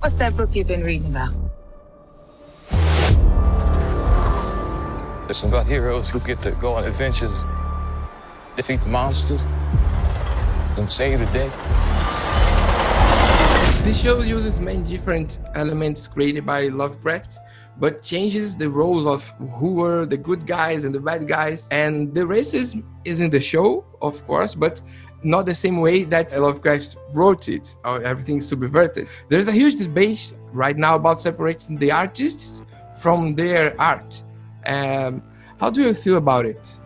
What's that book you've been reading about? It's about heroes who get to go on adventures, defeat the monsters, and save the day. This show uses many different elements created by Lovecraft, but changes the roles of who were the good guys and the bad guys. And the racism is in the show, of course, but not the same way that Lovecraft wrote it, or everything's subverted. There's a huge debate right now about separating the artists from their art. How do you feel about it?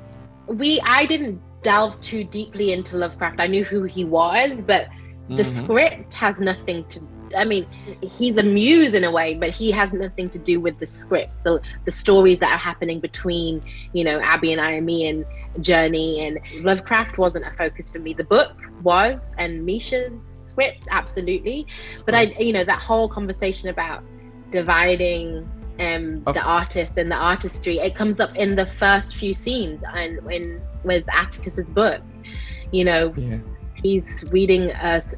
I didn't delve too deeply into Lovecraft. I knew who he was, but the script has nothing to, I mean, he's a muse in a way, but he has nothing to do with the script, the stories that are happening between, you know, Abbey and Iame and Jurnee, and Lovecraft wasn't a focus for me. The book was, and Misha's script, absolutely. But you know, that whole conversation about dividing the artist and the artistry, it comes up in the first few scenes and with Atticus's book, you know. Yeah. He's reading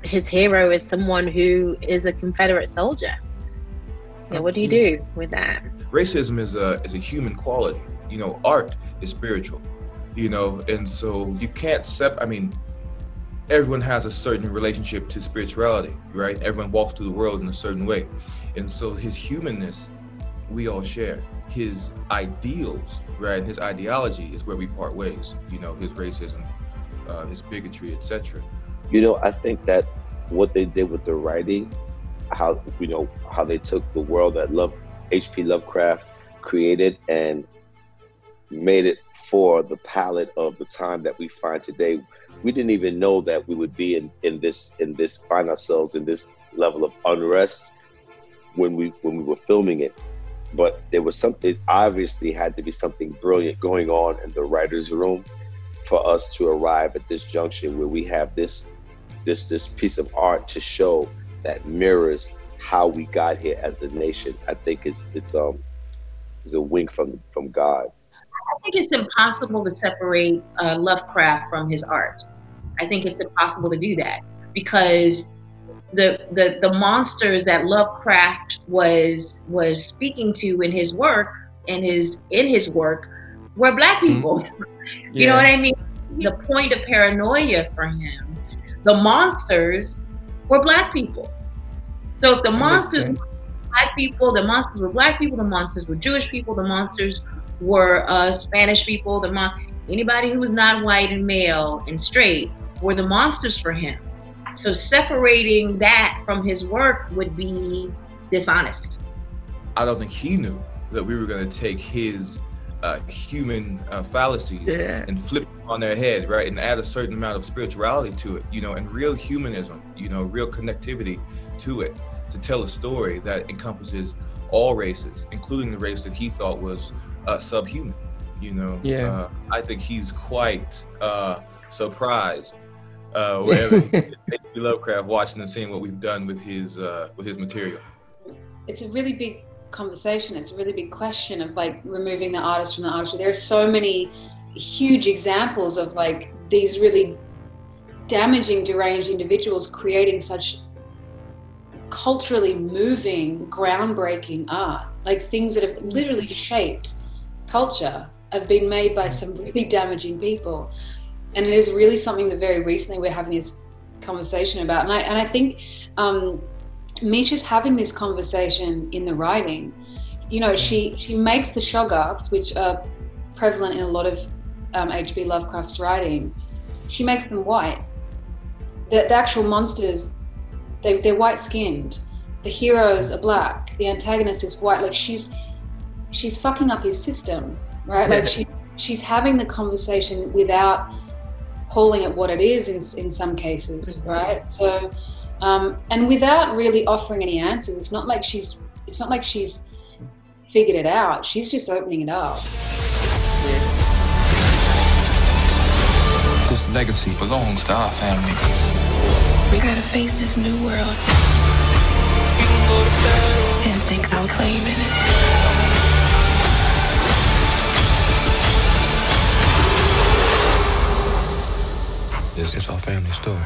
his hero is someone who is a Confederate soldier. Yeah, what do you do with that? Racism is a human quality. You know, art is spiritual. You know, and so you can't I mean, everyone has a certain relationship to spirituality, right? Everyone walks through the world in a certain way, and so his humanness, we all share. His ideals, right? His ideology is where we part ways. You know, his racism, his bigotry, etc. You know, I think that what they did with the writing, how they took the world that H.P. Lovecraft created and made it for the palette of the time that we find today. We didn't even know that we would be find ourselves in this level of unrest when we were filming it. But there was something, obviously had to be something brilliant going on in the writer's room for us to arrive at this junction where we have this piece of art to show that mirrors how we got here as a nation. I think it's a wink from God. I think it's impossible to separate Lovecraft from his art. I think it's impossible to do that because the monsters that Lovecraft was speaking to in his work were Black people. You know what I mean? The point of paranoia for him, the monsters were Black people. So if the monsters were Black people, the monsters were Black people, the monsters were Jewish people, the monsters were Spanish people, anybody who was not white and male and straight were the monsters for him. So separating that from his work would be dishonest. I don't think he knew that we were going to take his human fallacies and flip them on their head, right, and add a certain amount of spirituality to it, you know, and real humanism, you know, real connectivity to it, to tell a story that encompasses all races, including the race that he thought was subhuman, you know. I think he's quite surprised wherever Lovecraft watching and seeing what we've done with his material. It's a really big conversation. It's a really big question of like removing the artist from the artistry. There are so many huge examples of like these really damaging, deranged individuals creating such culturally moving, groundbreaking art, like things that have literally shaped culture have been made by some really damaging people. And it is really something that very recently we're having this conversation about. And I think Misha's having this conversation in the writing. You know, she makes the Shoggoths, which are prevalent in a lot of H.P. Lovecraft's writing. She makes them white. The actual monsters, they're white-skinned. The heroes are Black. The antagonist is white. Like she's fucking up his system, right? Like she's having the conversation without calling it what it is in some cases, right? So, and without really offering any answers. It's not like she's figured it out. She's just opening it up. This legacy belongs to our family. We gotta face this new world and stake our claim in it. This is our family story.